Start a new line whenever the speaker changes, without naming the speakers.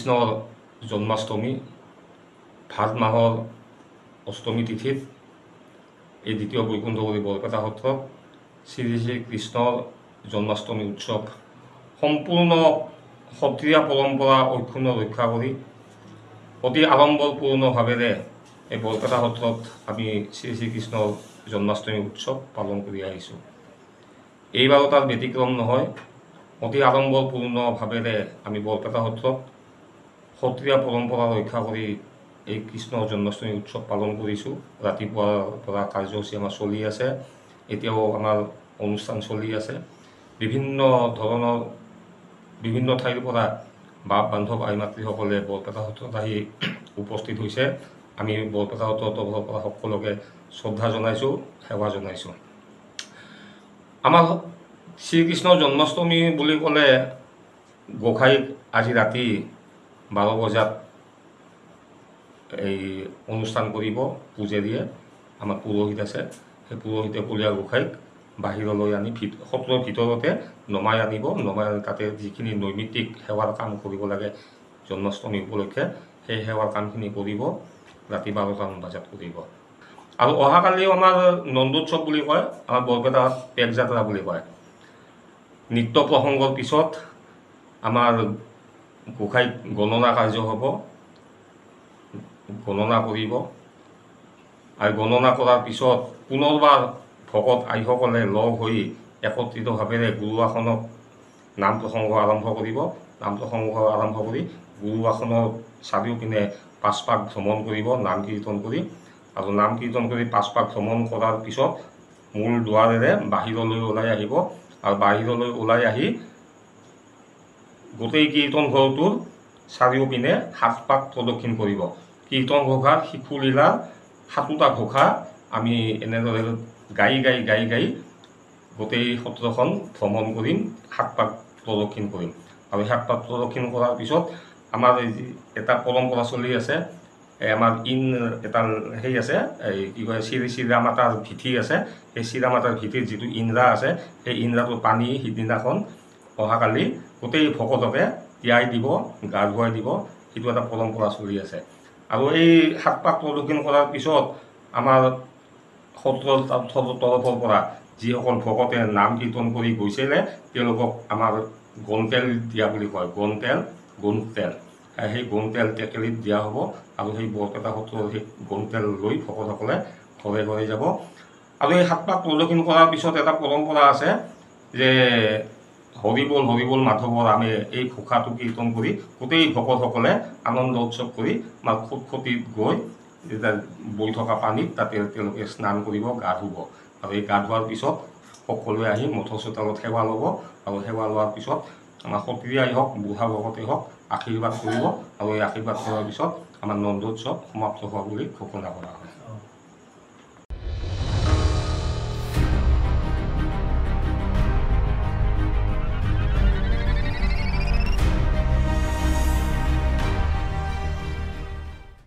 শ্ৰীকৃষ্ণৰ জন্মাষ্টমী ভাদ মাহৰ অষ্টমী তিথিত এই দ্বিতীয় বৈকুণ্ঠপুৰী বৰপেটা সত্ৰত শ্ৰী শ্ৰীকৃষ্ণৰ জন্মাষ্টমী উৎসৱ সম্পূৰ্ণ সত্ৰীয়া পৰম্পৰা অক্ষুণ্ণ ৰক্ষা কৰি অতি আড়ম্বৰপূৰ্ণভাৱেৰে এই বৰপেটা সত্ৰত আমি শ্ৰী শ্ৰীকৃষ্ণৰ জন্মাষ্টমী উৎসৱ পালন কৰি আহিছোঁ। এইবাৰো তাৰ ব্যতিক্ৰম নহয়। অতি আড়ম্বৰপূৰ্ণভাৱেৰে আমি বৰপেটা সত্ৰত সত্ৰীয়া পৰম্পৰা ৰক্ষা কৰি এই কৃষ্ণৰ জন্মাষ্টমী উৎসৱ পালন কৰিছোঁ। ৰাতিপুৱাৰ পৰা কাৰ্যসূচী আমাৰ চলি আছে, এতিয়াও আমাৰ অনুষ্ঠান চলি আছে। বিভিন্ন ধৰণৰ বিভিন্ন ঠাইৰ পৰা বাপ বান্ধৱ আই মাতৃসকলে বৰপেটা সত্ৰত আহি উপস্থিত হৈছে। আমি বৰপেটা সত্ৰৰ তৰফৰ পৰা সকলোকে শ্ৰদ্ধা জনাইছোঁ, সেৱা জনাইছোঁ। আমাৰ শ্ৰীকৃষ্ণৰ জন্মাষ্টমী বুলি ক'লে গোসাঁইক আজি ৰাতি 12 বজাত এই অনুষ্ঠান কৰিব পূজাৰীয়ে। আমাৰ পুৰোহিত আছে, সেই পুৰোহিতে কলীয়া গোসাঁইক বাহিৰলৈ আনি সত্ৰৰ ভিতৰতে নমাই আনিব। নমাই আনি তাতে যিখিনি নৈমিত্তিক সেৱাৰ কাম কৰিব লাগে জন্মাষ্টমী উপলক্ষে, সেই সেৱাৰ কামখিনি কৰিব, ৰাতি 12টামান বজাত কৰিব। আৰু অহাকালিও আমাৰ নন্দোৎসৱ বুলি কয়, আমাৰ বৰপেটাত পেক যাত্ৰা বুলি কয়। নৃত্য প্ৰসংগৰ পিছত আমাৰ গোসাঁইক গণনা কাৰ্য হ'ব, গণনা কৰিব। আৰু গণনা কৰাৰ পিছত পুনৰবাৰ ভকত আইসকলে লগ হৈ একত্ৰিতভাৱেৰে গুৰু আসনত নাম প্ৰসংগ আৰম্ভ কৰিব। নাম প্ৰসংগ আৰম্ভ কৰি গুৰু আসনৰ চাৰিওপিনে 5 পাক ভ্ৰমণ কৰিব নাম কীৰ্তন কৰি। আৰু নাম কীৰ্তন কৰি 5 পাক ভ্ৰমণ কৰাৰ পিছত মূল দুৱাৰেৰে বাহিৰলৈ ওলাই আহিব। আৰু বাহিৰলৈ ওলাই আহি গোটেই কীৰ্তন ঘৰটোৰ চাৰিওপিনে 7 পাক প্ৰদক্ষিণ কৰিব। কীৰ্তন ঘোষাৰ শিশুলীলাৰ 7টা ঘোষা আমি এনেদৰে গাই গোটেই সত্ৰখন ভ্ৰমণ কৰিম, 7 পাক প্ৰদক্ষিণ কৰিম। আৰু 7 পাক প্ৰদক্ষিণ কৰাৰ পিছত আমাৰ এটা পৰম্পৰা চলি আছে। আমাৰ এটা সেই আছে, এই কি কয় চিৰামাতাৰ ভিঠি আছে। সেই চিৰামাতাৰ ভিঠিত যিটো ইন্দ্ৰা আছে, সেই ইন্দ্ৰাটো পানী সিদিনাখন অহাকালি গোটেই ভকতকে তিয়াই দিব, গা ধুৱাই দিব। সেইটো এটা পৰম্পৰা চলি আছে। আৰু এই 7 পাক প্ৰদক্ষিণ কৰাৰ পিছত আমাৰ সত্ৰৰ তৰফৰ পৰা যিসকল ভকতে নাম কীৰ্তন কৰি গৈছিলে তেওঁলোকক আমাৰ গণতেল দিয়া বুলি কয়। গণতেল সেই গণতেল টেকেলিত দিয়া হ'ব। আৰু সেই বৰপেটা সত্ৰৰ সেই গণতেল লৈ ভকতসকলে ঘৰে ঘৰে যাব। আৰু এই 7 পাক প্ৰদক্ষিণ কৰাৰ পিছত এটা পৰম্পৰা আছে যে হৰিবোল হৰিবোল মাধৱৰ আমি এই ঘোষাটো কীৰ্তন কৰি গোটেই ভকতসকলে আনন্দ উৎসৱ কৰি আমাৰ খুটখুটিত গৈ বৈ থকা পানীত তাতে তেওঁলোকে স্নান কৰিব, গা ধুব। আৰু এই গা ধোৱাৰ পিছত সকলোৱে আহি মঠৰ চোতালত সেৱা ল'ব। আৰু সেৱা লোৱাৰ পিছত আমাৰ সত্ৰীয়াই হওক, বুঢ়া ভকতেই হওক আশীৰ্বাদ কৰিব। আৰু এই আশীৰ্বাদ কৰাৰ পিছত আমাৰ নন্দোৎসৱ সমাপ্ত হোৱা বুলি ঘোষণা কৰা হয়।